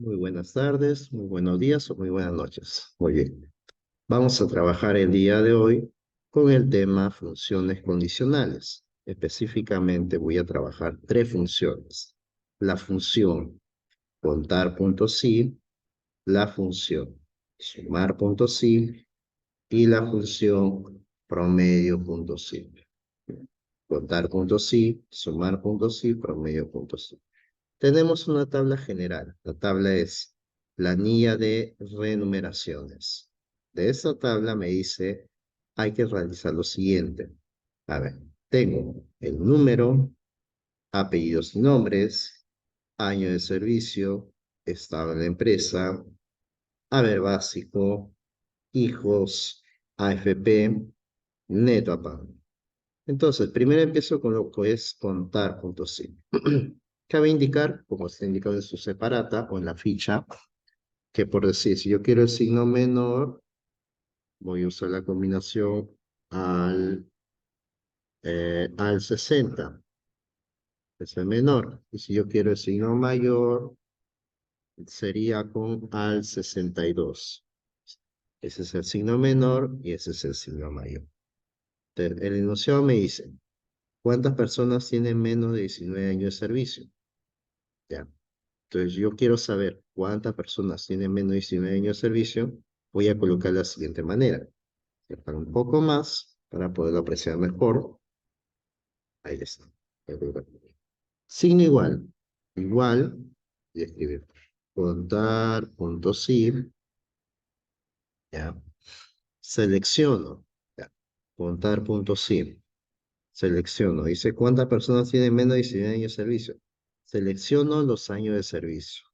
Muy buenas tardes, muy buenos días o muy buenas noches. Muy bien. Vamos a trabajar el día de hoy con el tema funciones condicionales. Específicamente voy a trabajar tres funciones. La función contar puntos sí, la función sumar puntos sí y la función promedio puntos sí. Contar puntos sí, sumar puntos sí, promedio puntos sí. Tenemos una tabla general. La tabla es planilla de renumeraciones. De esta tabla me dice, hay que realizar lo siguiente. A ver, tengo el número, apellidos y nombres, año de servicio, estado en la empresa, haber básico, hijos, AFP, neto a pago. Entonces, primero empiezo con lo que es contar puntos sí. Cabe indicar, como está indicado en su separata o en la ficha, que por decir, si yo quiero el signo menor, voy a usar la combinación al 60, es el menor. Y si yo quiero el signo mayor, sería con al 62. Ese es el signo menor y ese es el signo mayor. El enunciado me dice, ¿cuántas personas tienen menos de 19 años de servicio? Ya. Entonces, yo quiero saber cuántas personas tienen menos de 19 años de servicio. Voy a colocar de la siguiente manera. Para un poco más, para poderlo apreciar mejor. Ahí está. Signo igual. Igual. Y escribir. Contar, punto sí. Ya. Selecciono. Ya. Contar, punto sí. Selecciono. Dice, ¿cuántas personas tienen menos de 19 años de servicio? Selecciono los años de servicio.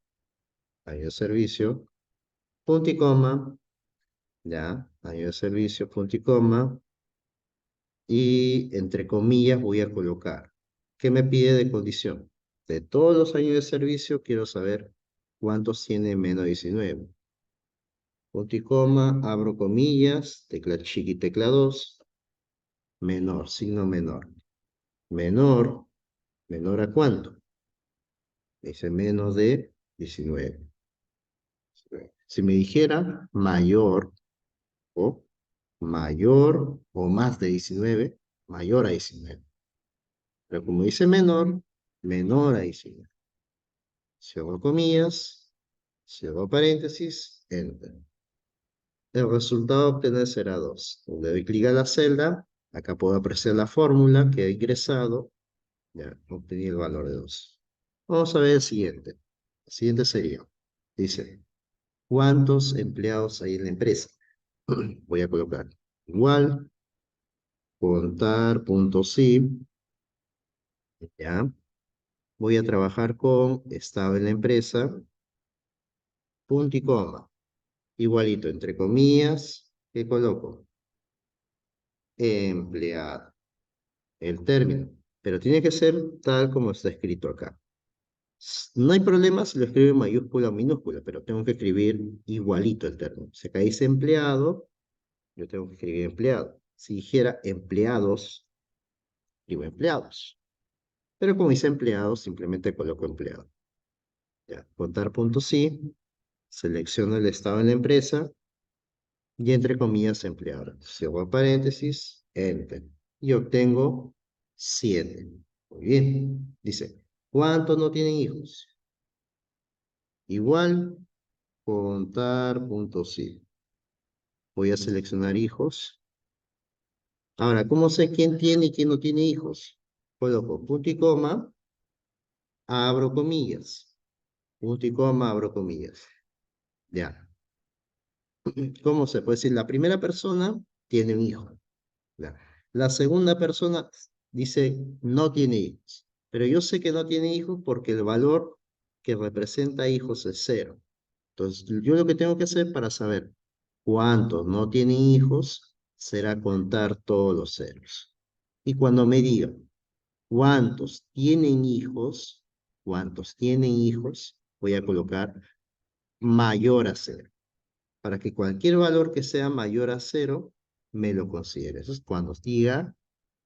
Año de servicio. Punto y coma. Ya, año de servicio, punto y coma, y entre comillas voy a colocar. ¿Qué me pide de condición? De todos los años de servicio, quiero saber cuántos tiene menos 19. Punto y coma, abro comillas, tecla chiqui, tecla 2, menor, signo menor. Menor, ¿menor a cuánto? Dice menos de 19. Si me dijera mayor o mayor o más de 19, mayor a 19. Pero como dice menor, menor a 19. Cierro comillas, cierro paréntesis, enter. El resultado a obtener será 2. Le doy clic a la celda, acá puedo apreciar la fórmula que he ingresado, ya obtení el valor de 2. Vamos a ver el siguiente. El siguiente sería, dice, ¿cuántos empleados hay en la empresa? Voy a colocar igual, contar, punto sí, ya. Voy a trabajar con estado en la empresa, punto y coma. Igualito, entre comillas, ¿qué coloco? Empleado. El término. Pero tiene que ser tal como está escrito acá. No hay problema si lo escribo en mayúscula o minúscula, pero tengo que escribir igualito el término. Si acá dice empleado, yo tengo que escribir empleado. Si dijera empleados, escribo empleados. Pero como dice empleados, simplemente coloco empleado. Ya, contar punto sí, selecciono el estado en la empresa, y entre comillas empleado. Cierro paréntesis, enter. Y obtengo 7. Muy bien. Dice, ¿cuántos no tienen hijos? Igual, contar, punto sí. Voy a seleccionar hijos. Ahora, ¿cómo sé quién tiene y quién no tiene hijos? Coloco punto y coma, abro comillas. Punto y coma, abro comillas. Ya. ¿Cómo se puede decir? La primera persona tiene un hijo. Ya. La segunda persona dice no tiene hijos, pero yo sé que no tiene hijos porque el valor que representa hijos es 0. Entonces, yo lo que tengo que hacer para saber cuántos no tienen hijos será contar todos los ceros. Y cuando me digan cuántos tienen hijos, voy a colocar mayor a 0 para que cualquier valor que sea mayor a 0 me lo considere. Eso es cuando diga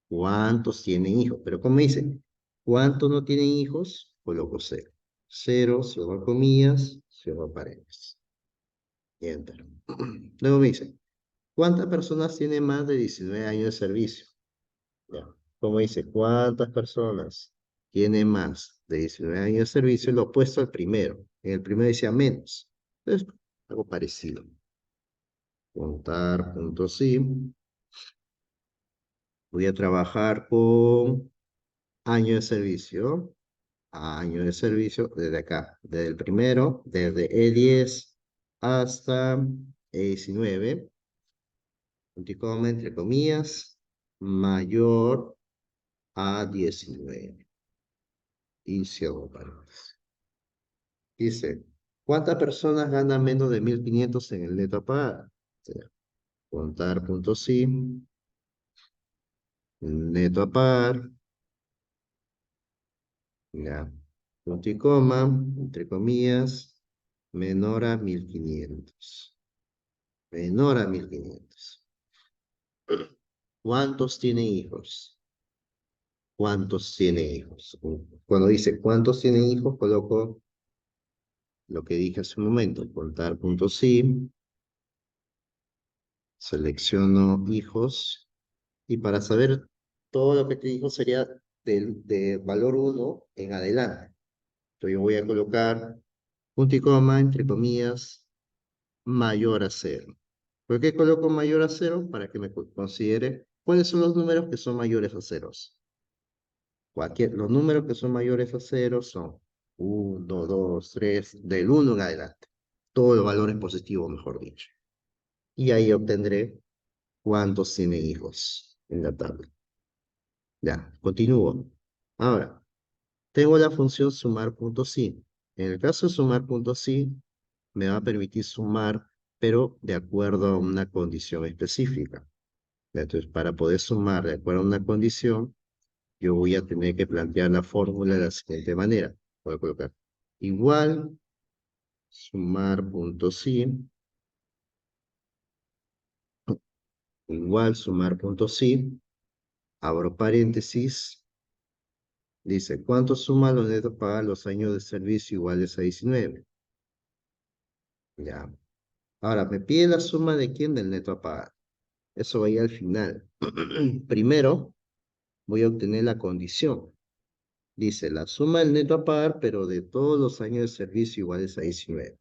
cuántos tienen hijos. Pero como dice, ¿cuántos no tienen hijos? Coloco 0. 0, cierro comillas, cierro paréntesis. Y enter. Luego me dice, ¿cuántas personas tienen más de 19 años de servicio? Ya. Como dice, ¿cuántas personas tienen más de 19 años de servicio? Lo opuesto al primero. En el primero decía menos. Entonces, algo parecido. Contar punto sí. Voy a trabajar con año de servicio. Año de servicio desde acá. Desde el primero, desde E10 hasta E19. Punticoma, entre comillas, mayor a 19. Y cierro paréntesis. Dice, ¿cuántas personas ganan menos de 1.500 en el neto a pagar? O sea, contar punto sí, neto a pagar, ya, punto y coma, entre comillas, menor a 1.500. Menor a 1.500. ¿Cuántos tienen hijos? ¿Cuántos tienen hijos? Cuando dice cuántos tienen hijos, coloco lo que dije hace un momento, contar punto sí, selecciono hijos, y para saber todo lo que te dijo sería de valor 1 en adelante. Entonces yo voy a colocar punto y coma, entre comillas, mayor a 0. ¿Por qué coloco mayor a 0? Para que me considere cuáles son los números que son mayores a ceros. Los números que son mayores a 0 son 1, 2, 3, del 1 en adelante. Todos los valores positivos, mejor dicho. Y ahí obtendré cuántos tiene hijos en la tabla. Ya, continúo. Ahora, tengo la función sumar punto sí. En el caso de sumar punto sí, me va a permitir sumar, pero de acuerdo a una condición específica. Entonces, para poder sumar de acuerdo a una condición, yo voy a tener que plantear la fórmula de la siguiente manera. Voy a colocar igual, sumar punto sí, igual, sumar punto sí, abro paréntesis, dice, ¿cuánto suman los netos para los años de servicio iguales a 19? Ya. Ahora, me pide la suma de quién del neto a pagar. Eso va a ir al final. Primero, voy a obtener la condición. Dice, la suma del neto a pagar, pero de todos los años de servicio iguales a 19.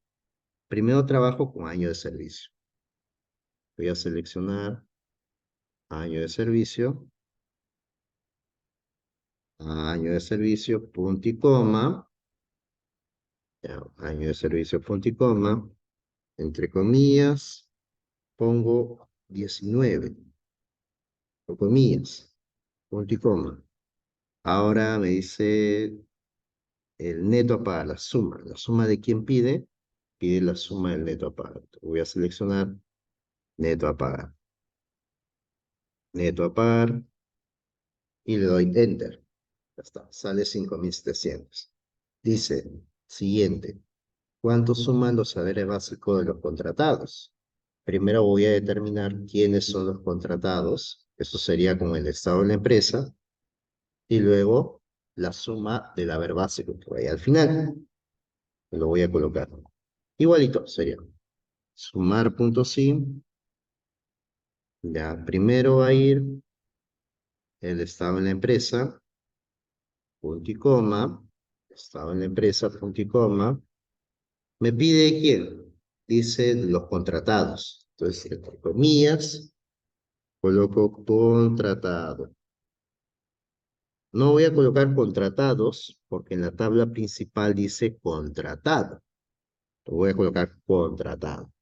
Primero trabajo con año de servicio. Voy a seleccionar año de servicio, punto y coma, ya, año de servicio, punto y coma, entre comillas, pongo 19, o comillas, punto y coma. Ahora me dice el neto a pagar, la suma de quién pide, pide la suma del neto a pagar. Voy a seleccionar neto a pagar, neto a pagar, y le doy enter. Ya está, sale 5.700. Dice, siguiente, ¿cuánto suman los saberes básicos de los contratados? Primero voy a determinar quiénes son los contratados, eso sería con el estado de la empresa, y luego la suma del haber básico que vaya al final. Lo voy a colocar. Igualito sería. Sumar punto sí. Ya, primero va a ir el estado en la empresa, punto y coma. Estado en la empresa, punto y coma. ¿Me pide quién? Dice los contratados. Entonces, entre comillas, coloco contratado. No voy a colocar contratados porque en la tabla principal dice contratado. Lo voy a colocar contratado.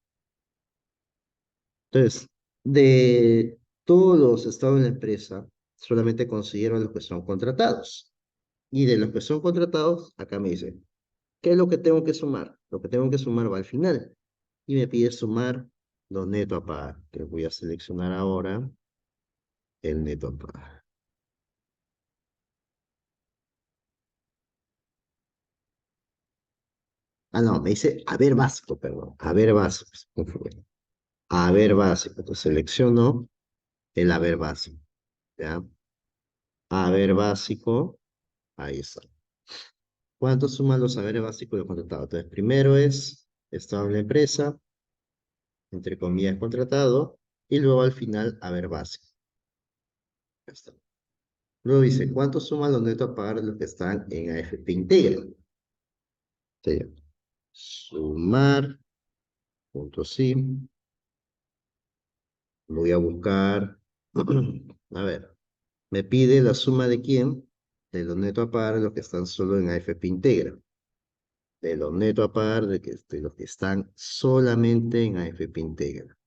Entonces, de todos los estados de la empresa, solamente considero los que son contratados. Y de los que son contratados, acá me dice, ¿qué es lo que tengo que sumar? Lo que tengo que sumar va al final. Y me pide sumar los neto a pagar. Que voy a seleccionar ahora el neto a pagar. Ah, no, me dice haber básico, perdón. Haber básico. Haber básico. Entonces selecciono el haber básico. ¿Ya? Haber básico. Ahí está. ¿Cuánto suman los saberes básicos de los contratados? Entonces, primero es estado en la empresa, entre comillas contratado, y luego al final haber básico. Ya está. Luego dice, ¿cuánto suman los netos a pagar de los que están en AFP íntegra? Sería sumar, punto sí. Voy a buscar, a ver, me pide la suma de quién, de los netos a pagar de los que están solo en AFP íntegra. De los netos a pagar de los que están solamente en AFP íntegra.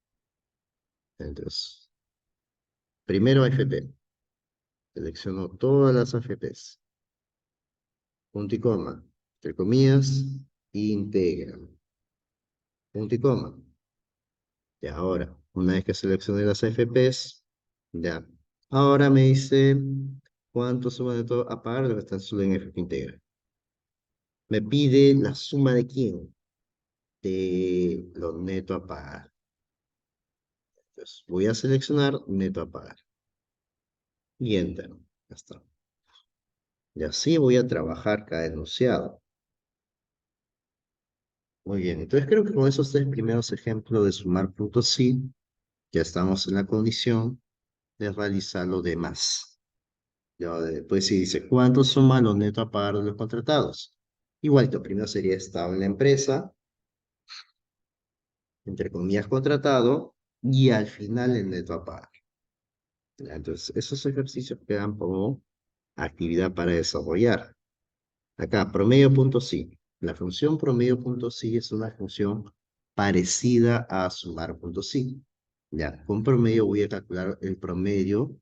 Entonces, primero AFP. Selecciono todas las AFPs. Punto y coma. Entre comillas, integra. Punto y coma. Y ahora, una vez que seleccioné las AFPs, ya. Ahora me dice cuánto suma de todo a pagar de lo que están solo en AFP integra. Me pide la suma de quién? De los netos a pagar. Entonces, voy a seleccionar neto a pagar. Y enter. Ya está. Y así voy a trabajar cada enunciado. Muy bien, entonces creo que con esos tres primeros ejemplos de sumar puntos sí, ya estamos en la condición de realizar lo demás. Ya después si dice, ¿cuánto suma los netos a pagar de los contratados? Igual que primero sería estado en la empresa, entre comillas contratado, y al final el neto a pagar. Ya, entonces, esos ejercicios quedan como actividad para desarrollar. Acá, promedio punto sí. La función promedio punto sí es una función parecida a sumar punto sí. Ya, con promedio voy a calcular el promedio,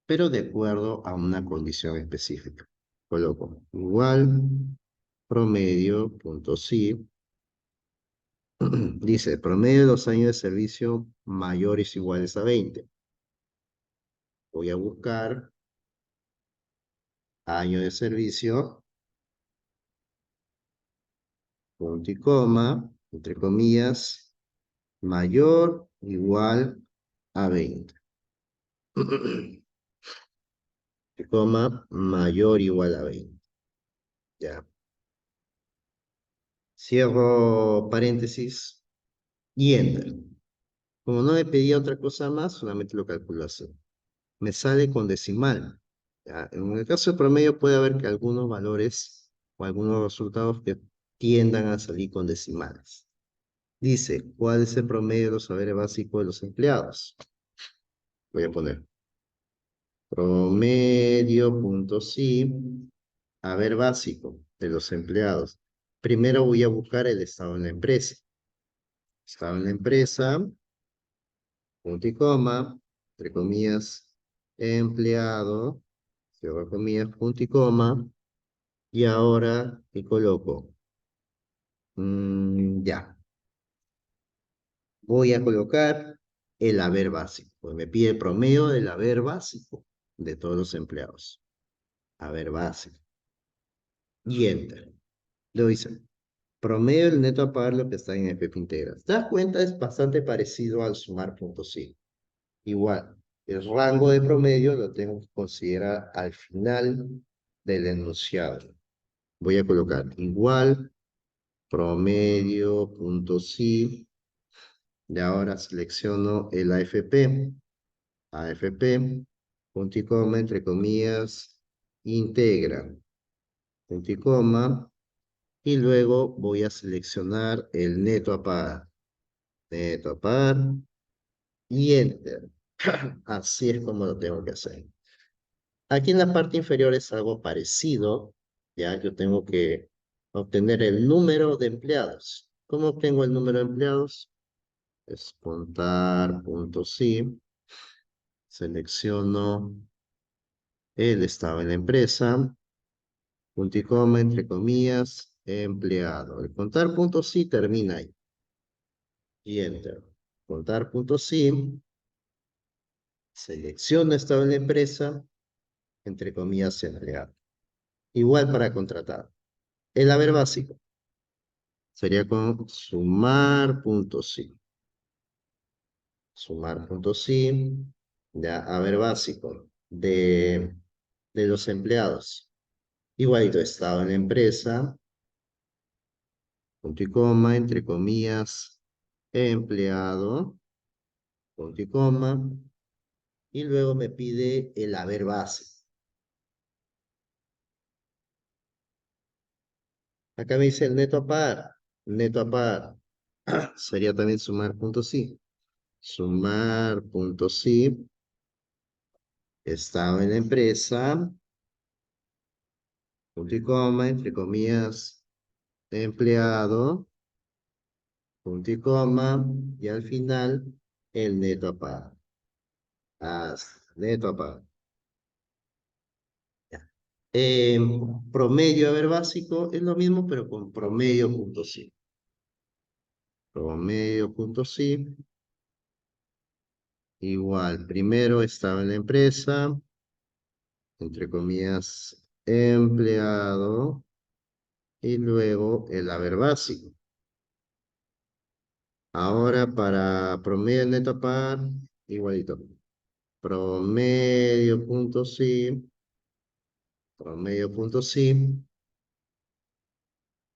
pero de acuerdo a una condición específica. Coloco igual promedio punto sí. Dice, promedio de los años de servicio mayores o iguales a 20. Voy a buscar año de servicio, punto y coma, entre comillas, mayor o igual a 20. Coma, mayor o igual a 20. Ya. Cierro paréntesis y enter. Como no me pedía otra cosa más, solamente lo calculo así. Me sale con decimal. Ya. En el caso de promedio puede haber que algunos valores o algunos resultados que tiendan a salir con decimales. Dice, ¿cuál es el promedio de los saberes básicos de los empleados? Voy a poner promedio punto sí, haber básico de los empleados. Primero voy a buscar el estado en la empresa. Estado en la empresa, punto y coma, entre comillas, empleado, cierro comillas, punto y coma, y ahora, ¿qué coloco? Ya. Voy a colocar el haber básico, pues me pide el promedio del haber básico de todos los empleados. Haber básico. Y enter. Lo dice. Promedio del neto a pagar lo que está en el FP Integral. ¿Te das cuenta? Es bastante parecido al sumar punto sí. Igual, el rango de promedio lo tengo que considerar al final del enunciado. Voy a colocar igual, promedio, punto sí. Y ahora selecciono el AFP. AFP, punto y coma, entre comillas, integra. Punto y coma. Y luego voy a seleccionar el neto a pagar. Neto a pagar. Y enter. Así es como lo tengo que hacer. Aquí en la parte inferior es algo parecido. Ya yo tengo que obtener el número de empleados. ¿Cómo obtengo el número de empleados? Es contar punto sí. Selecciono el estado en la empresa. Punto y coma, entre comillas, empleado. El contar punto sí termina ahí. Y enter. Contar punto sí. Selecciono estado en la empresa, entre comillas, empleado. Igual para contratar. El haber básico sería con sumar punto sí. Sumar punto sí. Ya, haber básico de los empleados. Igualito estado en la empresa, punto y coma, entre comillas, empleado, punto y coma, y luego me pide el haber base. Acá me dice el neto a par, neto a par. Sería también sumar punto sí. Sumar punto sí. Estaba en la empresa, punto y coma, entre comillas, empleado, punto y coma, y al final el neto a par. Neto a par. Ya. Promedio, a ver, básico, es lo mismo, pero con promedio punto sí. Promedio punto sí. Igual, primero estaba en la empresa, entre comillas, empleado, y luego el haber básico. Ahora para promedio neto a par, igualito. Promedio punto sí, promedio punto sí.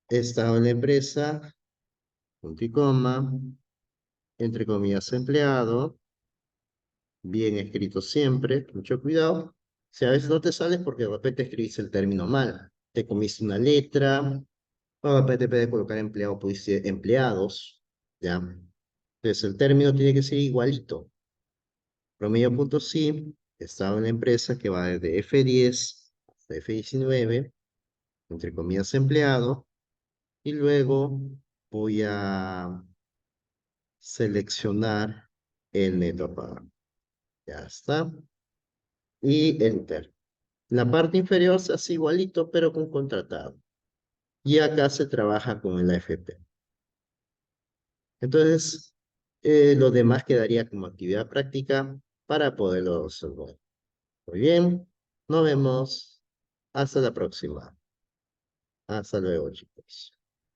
Estaba en la empresa, punto y coma, entre comillas, empleado, bien escrito siempre, mucho cuidado. Si a veces no te sales porque de repente escribiste el término mal, te comiste una letra, o de repente puedes colocar empleado, pusiste empleados, ¿ya? Entonces el término tiene que ser igualito. Promedio punto sí, estaba en la empresa que va desde F10 hasta F19, entre comillas empleado, y luego voy a seleccionar el neto a pagar. Ya está. Y Enter. La parte inferior se hace igualito, pero con contratado. Y acá se trabaja con el AFP. Entonces, lo demás quedaría como actividad práctica para poderlo resolver. Muy bien, nos vemos. Hasta la próxima. Hasta luego, chicos.